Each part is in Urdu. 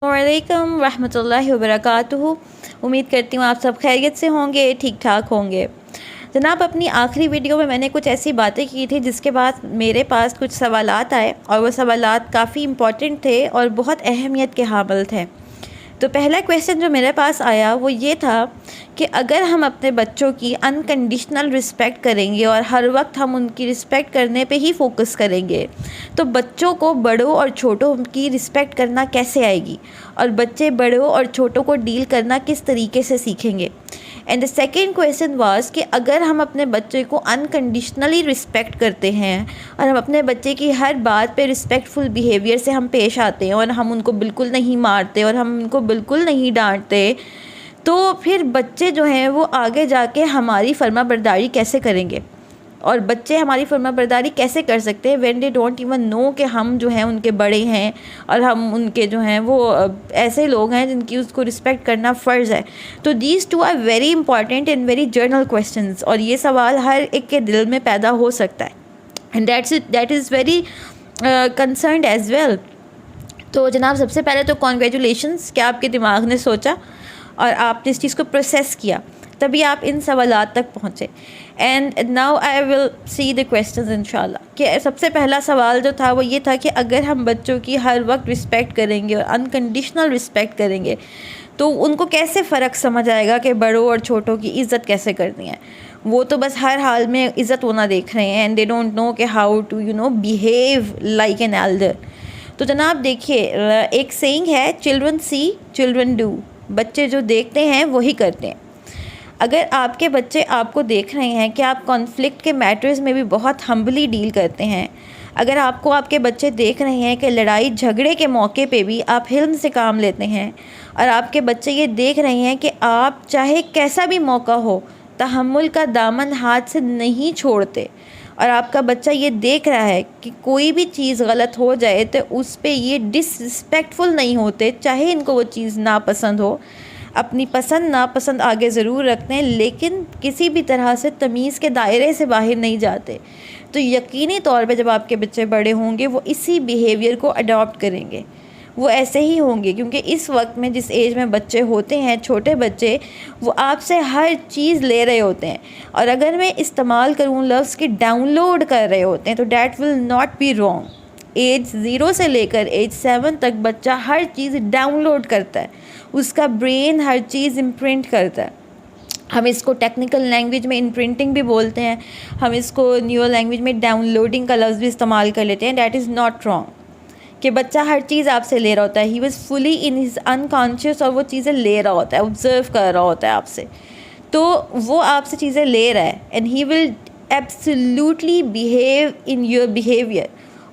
وعلیکم ورحمۃ اللہ وبرکاتہ. امید کرتی ہوں آپ سب خیریت سے ہوں گے, ٹھیک ٹھاک ہوں گے. جناب, اپنی آخری ویڈیو میں نے کچھ ایسی باتیں کی تھی جس کے بعد میرے پاس کچھ سوالات آئے, اور وہ سوالات کافی امپورٹنٹ تھے اور بہت اہمیت کے حامل تھے. تو پہلا کویسچن جو میرے پاس آیا وہ یہ تھا کہ اگر ہم اپنے بچوں کی انکنڈیشنل رسپیکٹ کریں گے اور ہر وقت ہم ان کی رسپیکٹ کرنے پہ ہی فوکس کریں گے تو بچوں کو بڑوں اور چھوٹوں کی رسپیکٹ کرنا کیسے آئے گی, اور بچے بڑوں اور چھوٹوں کو ڈیل کرنا کس طریقے سے سیکھیں گے. And the second question was کہ اگر ہم اپنے بچے کو انکنڈیشنلی رسپیکٹ کرتے ہیں اور ہم اپنے بچے کی ہر بات پہ رسپیکٹفل بیہیویئر سے ہم پیش آتے ہیں اور ہم ان کو بالکل نہیں مارتے اور ہم ان کو بالکل نہیں ڈانٹتے, تو پھر بچے جو ہیں وہ آگے جا کے ہماری فرما برداری کیسے کریں گے, اور بچے ہماری فرما برداری کیسے کر سکتے ہیں when they don't even know کہ ہم جو ہیں ان کے بڑے ہیں اور ہم ان کے جو ہیں وہ ایسے لوگ ہیں جن کی اس کو رسپیکٹ کرنا فرض ہے. تو these two are very important and very general questions, اور یہ سوال ہر ایک کے دل میں پیدا ہو سکتا ہے, and that is very concerned as well. تو جناب, سب سے پہلے تو کانگریچولیشنس کہ آپ کے دماغ نے سوچا اور آپ نے اس چیز کو پروسیس کیا, تبھی آپ ان سوالات تک پہنچے. And now I will see the questions انشاءاللہ. کہ سب سے پہلا سوال جو تھا وہ یہ تھا کہ اگر ہم بچوں کی ہر وقت رسپیکٹ کریں گے اور انکنڈیشنل رسپیکٹ کریں گے تو ان کو کیسے فرق سمجھ آئے گا کہ بڑوں اور چھوٹوں کی عزت کیسے کرنی ہے. وہ تو بس ہر حال میں عزت ہونا دیکھ رہے ہیں, اینڈ دے ڈونٹ نو کہ how to behave like an elder. تو جناب دیکھیے, ایک سینگ ہے, چلڈرن سی چلڈرن ڈو. بچے جو دیکھتے ہیں وہی کرتے ہیں. اگر آپ کے بچے آپ کو دیکھ رہے ہیں کہ آپ کانفلکٹ کے میٹرز میں بھی بہت ہمبلی ڈیل کرتے ہیں, اگر آپ کے بچے دیکھ رہے ہیں کہ لڑائی جھگڑے کے موقع پہ بھی آپ حلم سے کام لیتے ہیں, اور آپ کے بچے یہ دیکھ رہے ہیں کہ آپ چاہے کیسا بھی موقع ہو تحمل کا دامن ہاتھ سے نہیں چھوڑتے, اور آپ کا بچہ یہ دیکھ رہا ہے کہ کوئی بھی چیز غلط ہو جائے تو اس پہ یہ ڈس رسپیکٹفل نہیں ہوتے, چاہے ان کو وہ چیز ناپسند ہو, اپنی پسند ناپسند آگے ضرور رکھتے ہیں لیکن کسی بھی طرح سے تمیز کے دائرے سے باہر نہیں جاتے. تو یقینی طور پہ جب آپ کے بچے بڑے ہوں گے وہ اسی بیہیویئر کو اڈاپٹ کریں گے, وہ ایسے ہی ہوں گے, کیونکہ اس وقت میں جس ایج میں بچے ہوتے ہیں, چھوٹے بچے, وہ آپ سے ہر چیز لے رہے ہوتے ہیں, اور اگر میں استعمال کروں لفظ کہ ڈاؤن لوڈ کر رہے ہوتے ہیں, تو that will not be wrong. Age 0 سے لے کر ایج 7 تک بچہ ہر چیز ڈاؤن لوڈ کرتا ہے, اس کا برین ہر چیز امپرنٹ کرتا ہے. ہم اس کو ٹیکنیکل لینگویج میں امپرنٹنگ بھی بولتے ہیں, ہم اس کو نیو لینگویج میں ڈاؤن لوڈنگ کا لفظ بھی استعمال کر لیتے ہیں. دیٹ از ناٹ رانگ کہ بچہ ہر چیز آپ سے لے رہا ہوتا ہے. He was fully in his unconscious, اور وہ چیزیں لے رہا ہوتا ہے, آبزرو کر رہا ہوتا ہے آپ سے, تو وہ آپ سے چیزیں لے رہا ہے, and he will absolutely behave in your behaviour.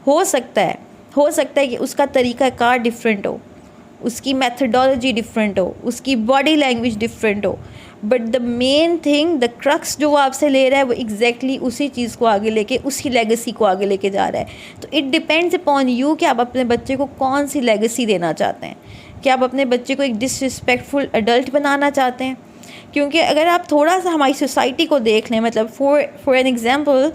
ہو سکتا ہے کہ اس کا طریقہ کار ڈفرینٹ ہو, اس کی میتھڈالوجی ڈفرینٹ ہو, اس کی باڈی لینگویج ڈفرینٹ ہو, but the main thing, the crux جو وہ آپ سے لے رہا ہے وہ ایگزیکٹلی اسی چیز کو آگے لے کے, اسی لیگیسی کو آگے لے کے جا رہا ہے. تو اٹ ڈپینڈز اپون یو کہ آپ اپنے بچے کو کون سی لیگیسی دینا چاہتے ہیں. کہ آپ اپنے بچے کو ایک ڈس رسپیکٹفل ایڈلٹ بنانا چاہتے ہیں, کیونکہ اگر آپ تھوڑا سا ہماری سوسائٹی کو دیکھ لیں, مطلب فور این ایگزامپل,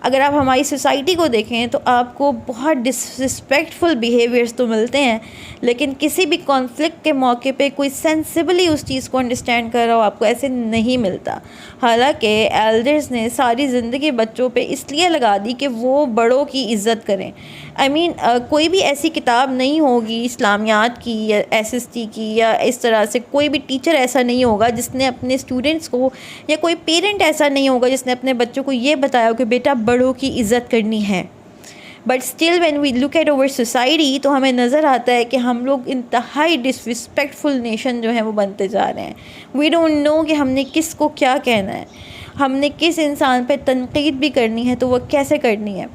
اگر آپ ہماری سوسائٹی کو دیکھیں تو آپ کو بہت ڈس رسپیکٹفل بیہیویئرس تو ملتے ہیں, لیکن کسی بھی کانفلکٹ کے موقع پہ کوئی سینسیبلی اس چیز کو انڈرسٹینڈ کر رہا ہو آپ کو ایسے نہیں ملتا. حالانکہ ایلڈرز نے ساری زندگی بچوں پہ اس لیے لگا دی کہ وہ بڑوں کی عزت کریں. کوئی بھی ایسی کتاب نہیں ہوگی اسلامیات کی یا SST کی یا اس طرح سے, کوئی بھی ٹیچر ایسا نہیں ہوگا جس نے اپنے اسٹوڈنٹس کو, یا کوئی پیرنٹ ایسا نہیں ہوگا جس نے اپنے بچوں کو یہ بتایا کہ بیٹا بڑوں کی عزت کرنی ہے. But still when we look at our society تو ہمیں نظر آتا ہے کہ ہم لوگ انتہائی ڈس رسپیکٹفل نیشن جو ہیں وہ بنتے جا رہے ہیں. وی ڈونٹ نو کہ ہم نے کس کو کیا کہنا ہے, ہم نے کس انسان پہ تنقید بھی کرنی ہے تو وہ کیسے کرنی ہے.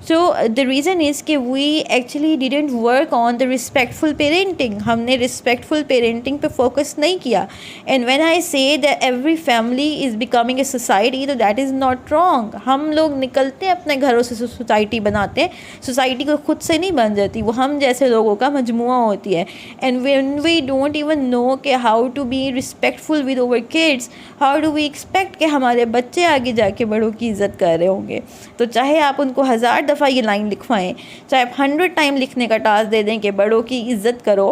سو دا ریزن از کہ we actually didn't work on the respectful parenting. ہم نے رسپیکٹفل پیرنٹنگ پہ فوکس نہیں کیا. اینڈ وین آئی سے that every family is becoming a society, تو دیٹ از ناٹ رانگ. ہم لوگ نکلتے ہیں اپنے گھروں سے سوسائٹی بناتے ہیں, سوسائٹی کو خود سے نہیں بن جاتی, وہ ہم جیسے لوگوں کا مجموعہ ہوتی ہے. And when we don't even know کہ how to be respectful with our kids, how do we expect کہ ہمارے بچے آگے جا کے بڑوں کی عزت کر رہے ہوں گے. تو چاہے آپ ان کو 1000 دفعہ یہ لائن لکھوائیں, چاہے آپ 100 ٹائم لکھنے کا ٹاسک دے دیں کہ بڑوں کی عزت کرو,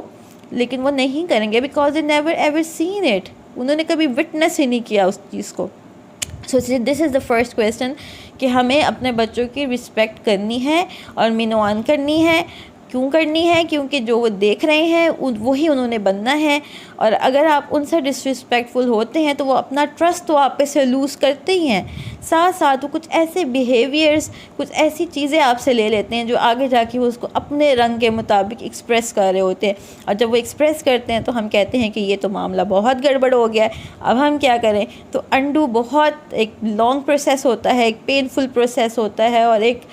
لیکن وہ نہیں کریں گے because they never ever seen it, انہوں نے کبھی وٹنس ہی نہیں کیا اس چیز کو. سو this is the first question کہ ہمیں اپنے بچوں کی رسپیکٹ کرنی ہے اور مینوان کرنی ہے. کیوں کرنی ہے؟ کیونکہ جو وہ دیکھ رہے ہیں وہی انہوں نے بننا ہے، اور اگر آپ ان سے ڈسرسپیکٹفل ہوتے ہیں تو وہ اپنا ٹرسٹ تو آپ پہ سے لوز کرتے ہی ہیں، ساتھ ساتھ وہ کچھ ایسے بیہیویئرس، کچھ ایسی چیزیں آپ سے لے لیتے ہیں جو آگے جا کے وہ اس کو اپنے رنگ کے مطابق ایکسپریس کر رہے ہوتے ہیں، اور جب وہ ایکسپریس کرتے ہیں تو ہم کہتے ہیں کہ یہ تو معاملہ بہت گڑبڑ ہو گیا ہے، اب ہم کیا کریں؟ تو انڈو بہت ایک لانگ پروسیس ہوتا ہے، ایک پینفل پروسیس ہوتا ہے، اور ایک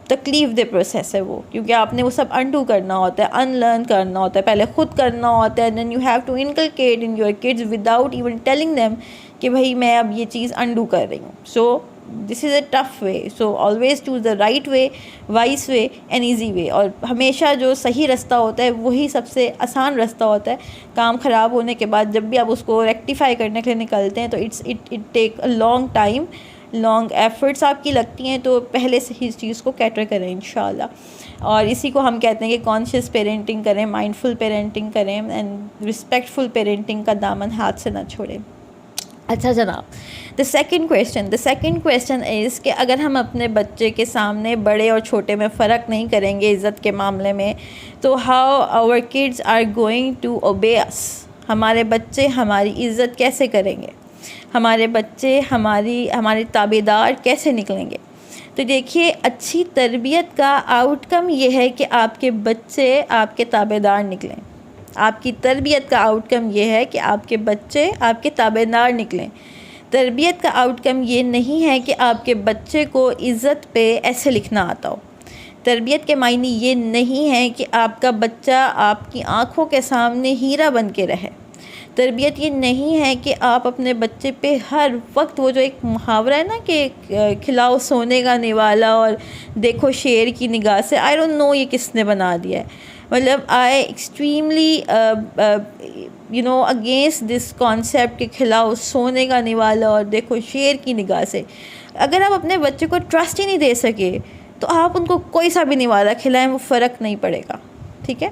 تکلیف دہ پروسیس ہے وہ، کیونکہ آپ نے وہ سب انڈو کرنا ہوتا ہے، ان لرن کرنا ہوتا ہے، پہلے خود کرنا ہوتا ہے، then you have to inculcate in your kids without even telling them کہ بھائی میں اب یہ چیز انڈو کر رہی ہوں. So this is a tough way. So always choose the right way, wise way and easy way. اور ہمیشہ جو صحیح رستہ ہوتا ہے وہی سب سے آسان رستہ ہوتا ہے. کام خراب ہونے کے بعد جب بھی آپ اس کو ریکٹیفائی کرنے کے لیے نکلتے ہیں تو it take a long time, long efforts آپ کی لگتی ہیں، تو پہلے سے ہی اس چیز کو کیٹر کریں انشاءاللہ. اور اسی کو ہم کہتے ہیں کہ کانشیس پیرنٹنگ کریں، مائنڈفل پیرنٹنگ کریں، اینڈ رسپیکٹفل پیرنٹنگ کا دامن ہاتھ سے نہ چھوڑیں. اچھا جناب، دا سیکنڈ کویسچن از کہ اگر ہم اپنے بچے کے سامنے بڑے اور چھوٹے میں فرق نہیں کریں گے عزت کے معاملے میں، تو how our kids are going to obey us, ہمارے بچے ہماری عزت کیسے کریں گے، ہمارے بچے ہمارے تابع دار کیسے نکلیں گے؟ تو دیکھیے، اچھی تربیت کا آؤٹ کم یہ ہے کہ آپ کے بچے آپ کے تابع دار نکلیں. آپ کی تربیت کا آؤٹ کم یہ ہے کہ آپ کے بچے آپ کے تابع دار نکلیں. تربیت کا آؤٹ کم یہ نہیں ہے کہ آپ کے بچے کو عزت پہ ایسے لکھنا آتا ہو. تربیت کے معنی یہ نہیں ہے کہ آپ کا بچہ آپ کی آنکھوں کے سامنے ہیرا بن کے رہے. تربیت یہ نہیں ہے کہ آپ اپنے بچے پہ ہر وقت، وہ جو ایک محاورہ ہے نا کہ کھلاؤ سونے کا نوالا اور دیکھو شیر کی نگاہ سے، آئی ڈونٹ نو یہ کس نے بنا دیا ہے. مطلب آئی ایکسٹریملی اگینسٹ دس کانسیپٹ کہ کھلاؤ سونے کا نوالا اور دیکھو شیر کی نگاہ سے. اگر آپ اپنے بچے کو ٹرسٹ ہی نہیں دے سکے تو آپ ان کو کوئی سا بھی نوالا کھلائیں، وہ فرق نہیں پڑے گا. ٹھیک ہے؟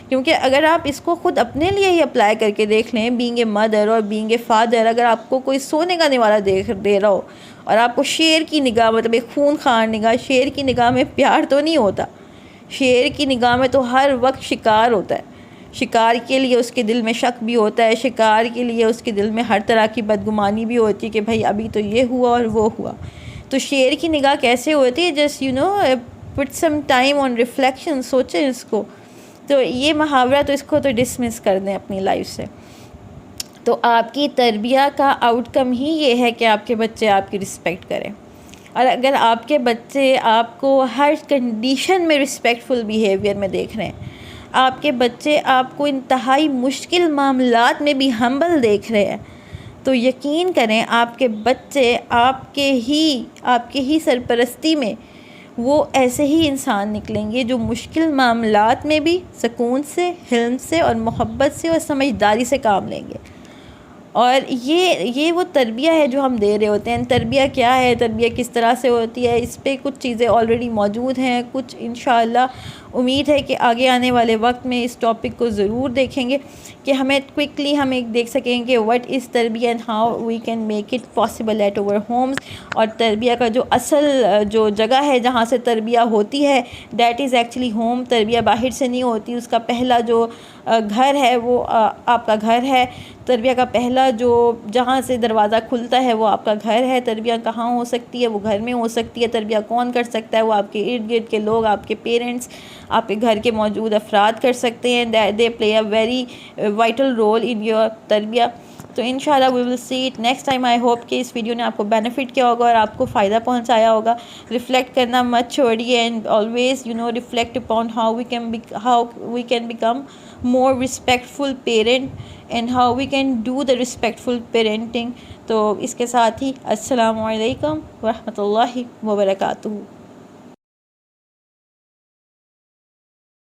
کیونکہ اگر آپ اس کو خود اپنے لیے ہی اپلائی کر کے دیکھ لیں، بینگ اے مدر اور بینگ اے فادر، اگر آپ کو کوئی سونے کا نوالا دے رہا ہو اور آپ کو شیر کی نگاہ، مطلب ایک خون خوار نگاہ، شیر کی نگاہ میں پیار تو نہیں ہوتا. شیر کی نگاہ میں تو ہر وقت شکار ہوتا ہے. شکار کے لیے اس کے دل میں شک بھی ہوتا ہے، شکار کے لیے اس کے دل میں ہر طرح کی بدگمانی بھی ہوتی ہے کہ بھائی ابھی تو یہ ہوا اور وہ ہوا. تو شیر کی نگاہ کیسے ہوتی ہے؟ Just put some time on reflection, سوچیں اس کو. تو یہ محاورہ تو اس کو تو ڈسمس کر دیں اپنی لائف سے. تو آپ کی تربیہ کا آؤٹ کم ہی یہ ہے کہ آپ کے بچے آپ کی رسپیکٹ کریں. اور اگر آپ کے بچے آپ کو ہر کنڈیشن میں رسپیکٹفل بیہیویئر میں دیکھ رہے ہیں، آپ کے بچے آپ کو انتہائی مشکل معاملات میں بھی ہمبل دیکھ رہے ہیں، تو یقین کریں آپ کے بچے آپ کے ہی سرپرستی میں وہ ایسے ہی انسان نکلیں گے جو مشکل معاملات میں بھی سکون سے، حلم سے اور محبت سے اور سمجھداری سے کام لیں گے. اور یہ وہ تربیہ ہے جو ہم دے رہے ہوتے ہیں. تربیہ کیا ہے، تربیہ کس طرح سے ہوتی ہے، اس پہ کچھ چیزیں آلریڈی موجود ہیں، کچھ انشاءاللہ امید ہے کہ آگے آنے والے وقت میں اس ٹاپک کو ضرور دیکھیں گے کہ ہمیں کوئکلی ہم ایک دیکھ سکیں کہ واٹ از تربیہ and how we can make it possible at our homes. اور تربیہ کا جو اصل جو جگہ ہے جہاں سے تربیہ ہوتی ہے، دیٹ از ایکچولی ہوم. تربیہ باہر سے نہیں ہوتی، اس کا پہلا جو گھر ہے وہ آپ کا گھر ہے. تربیہ کا پہلا جو جہاں سے دروازہ کھلتا ہے وہ آپ کا گھر ہے. تربیہ کہاں ہو سکتی ہے؟ وہ گھر میں ہو سکتی ہے. تربیہ کون کر سکتا ہے؟ وہ آپ کے ارد گرد کے لوگ، آپ کے پیرنٹس، آپ کے گھر کے موجود افراد کر سکتے ہیں. They play a very vital role in your تربیہ. تو انشاءاللہ we will see it next time. I hope کہ اس ویڈیو نے آپ کو بینیفٹ کیا ہوگا اور آپ کو فائدہ پہنچایا ہوگا. ریفلیکٹ کرنا مت چھوڑیے and always reflect upon how we can become more respectful parent and how we can do the respectful parenting. تو اس کے ساتھ ہی السلام علیکم ورحمۃ اللہ وبرکاتہ.